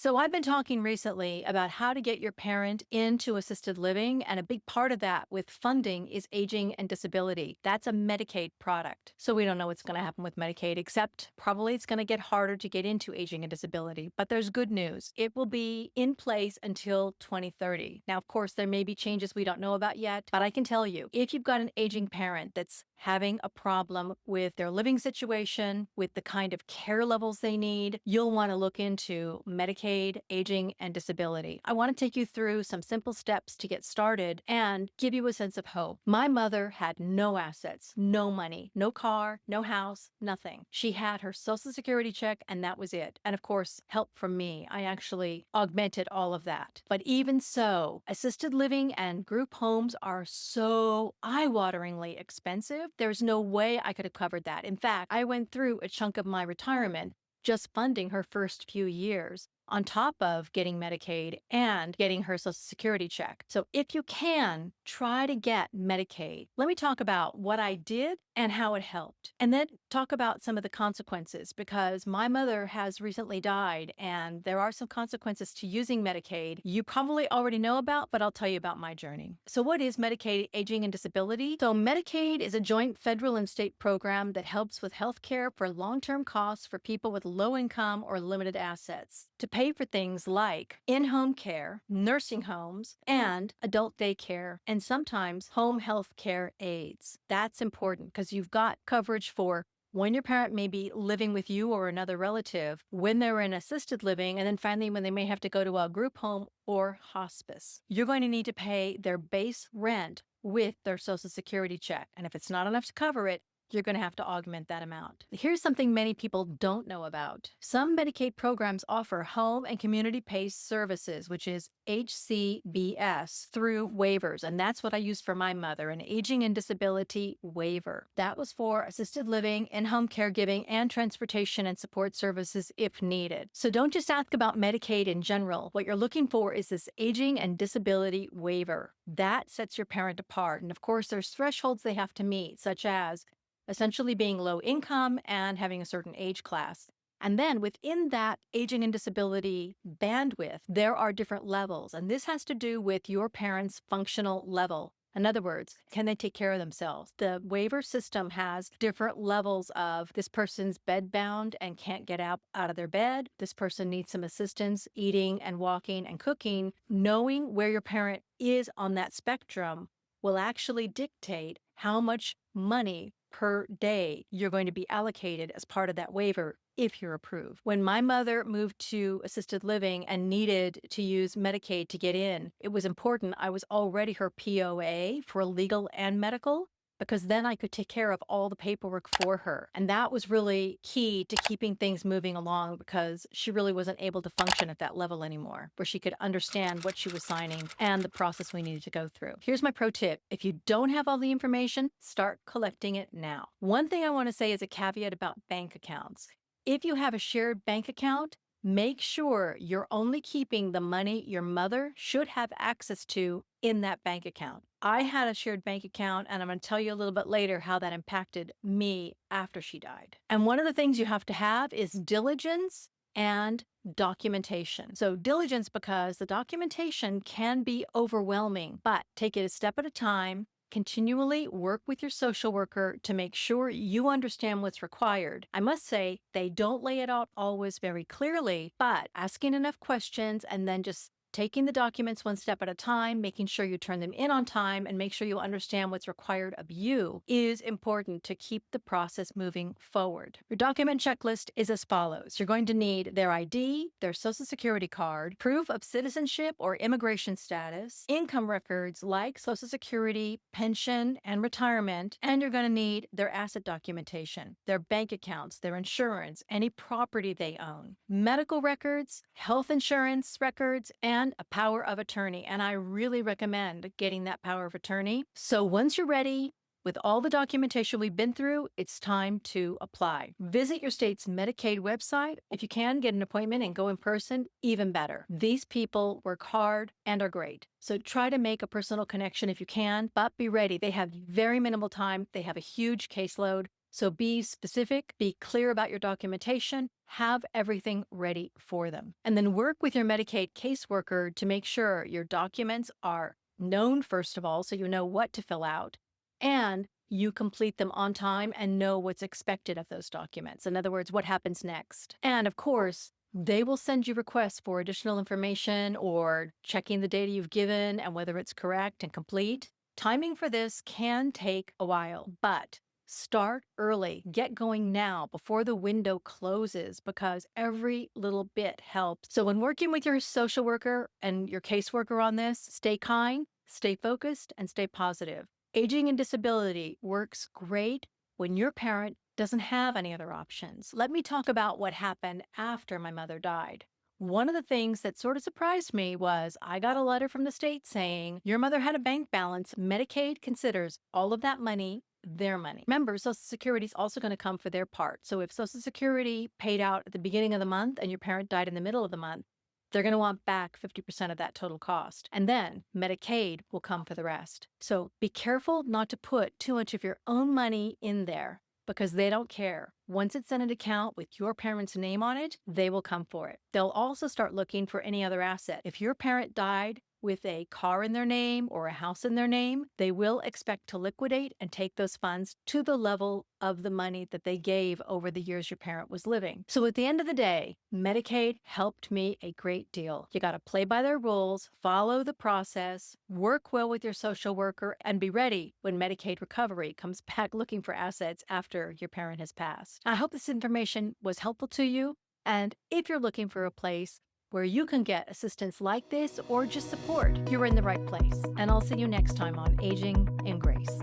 So I've been talking recently about how to get your parent into assisted living, and a big part of that with funding is aging and disability. That's a Medicaid product. So we don't know what's going to happen with Medicaid, except probably it's going to get harder to get into aging and disability. But there's good news. It will be in place until 2030. Now, of course, there may be changes we don't know about yet, but I can tell you, if you've got an aging parent that's having a problem with their living situation, with the kind of care levels they need, you'll want to look into Medicaid, aging, and disability. I want to take you through some simple steps to get started and give you a sense of hope. My mother had no assets, no money, no car, no house, nothing. She had her Social Security check, and that was it. And of course, help from me. I actually augmented all of that. But even so, assisted living and group homes are so eye-wateringly expensive. There's no way I could have covered that. In fact, I went through a chunk of my retirement just funding her first few years, on top of getting Medicaid and getting her Social Security check. So if you can, try to get Medicaid. Let me talk about what I did and how it helped, and then talk about some of the consequences, because my mother has recently died and there are some consequences to using Medicaid you probably already know about, but I'll tell you about my journey. So what is Medicaid, aging, and disability? So Medicaid is a joint federal and state program that helps with health care for long-term costs for people with low income or limited assets, to pay for things like in-home care, nursing homes, and adult daycare, and sometimes home health care aides. That's important because you've got coverage for when your parent may be living with you or another relative, when they're in assisted living, and then finally when they may have to go to a group home or hospice. You're going to need to pay their base rent with their Social Security check. And if it's not enough to cover it, you're going to have to augment that amount. Here's something many people don't know about. Some Medicaid programs offer home and community-based services, which is HCBS, through waivers. And that's what I used for my mother, an aging and disability waiver. That was for assisted living, in-home caregiving, and transportation and support services if needed. So don't just ask about Medicaid in general. What you're looking for is this aging and disability waiver. That sets your parent apart. And of course, there's thresholds they have to meet, such as essentially being low income and having a certain age class. And then within that aging and disability bandwidth, there are different levels. And this has to do with your parents' functional level. In other words, can they take care of themselves? The waiver system has different levels of this person's bedbound and can't get out of their bed. This person needs some assistance eating and walking and cooking. Knowing where your parent is on that spectrum will actually dictate how much money per day you're going to be allocated as part of that waiver if you're approved. When my mother moved to assisted living and needed to use Medicaid to get in, it was important I was already her POA for legal and medical, because then I could take care of all the paperwork for her. And that was really key to keeping things moving along, because she really wasn't able to function at that level anymore, where she could understand what she was signing and the process we needed to go through. Here's my pro tip. If you don't have all the information, start collecting it now. One thing I want to say is a caveat about bank accounts. If you have a shared bank account, make sure you're only keeping the money your mother should have access to in that bank account. I had a shared bank account, and I'm going to tell you a little bit later how that impacted me after she died. And one of the things you have to have is diligence and documentation. So diligence, because the documentation can be overwhelming, but take it a step at a time. Continually work with your social worker to make sure you understand what's required. I must say, they don't lay it out always very clearly, but asking enough questions and then just taking the documents one step at a time, making sure you turn them in on time, and make sure you understand what's required of you is important to keep the process moving forward. Your document checklist is as follows. You're going to need their ID, their Social Security card, proof of citizenship or immigration status, income records like Social Security, pension, and retirement, and you're going to need their asset documentation, their bank accounts, their insurance, any property they own, medical records, health insurance records, and a power of attorney. And I really recommend getting that power of attorney. So once you're ready, with all the documentation we've been through, it's time to apply. Visit your state's Medicaid website. If you can, get an appointment and go in person, even better. These people work hard and are great. So try to make a personal connection if you can, but be ready. They have very minimal time. They have a huge caseload. So be specific, be clear about your documentation, have everything ready for them. And then work with your Medicaid caseworker to make sure your documents are known, first of all, so you know what to fill out, and you complete them on time and know what's expected of those documents. In other words, what happens next. And of course, they will send you requests for additional information or checking the data you've given and whether it's correct and complete. Timing for this can take a while, but start early. Get going now before the window closes because every little bit helps. So when working with your social worker and your caseworker on this, stay kind, stay focused, and stay positive. Aging and disability works great when your parent doesn't have any other options. Let me talk about what happened after my mother died. One of the things that sort of surprised me was I got a letter from the state saying, your mother had a bank balance. Medicaid considers all of that money their money. Remember, Social Security is also going to come for their part. So if Social Security paid out at the beginning of the month and your parent died in the middle of the month, they're going to want back 50% of that total cost. And then Medicaid will come for the rest. So be careful not to put too much of your own money in there because they don't care. Once it's in an account with your parent's name on it, they will come for it. They'll also start looking for any other asset. If your parent died with a car in their name or a house in their name, they will expect to liquidate and take those funds to the level of the money that they gave over the years your parent was living. So at the end of the day, Medicaid helped me a great deal. You got to play by their rules, follow the process, work well with your social worker, and be ready when Medicaid recovery comes back looking for assets after your parent has passed. I hope this information was helpful to you. And if you're looking for a place where you can get assistance like this or just support, you're in the right place. And I'll see you next time on Aging in Grace.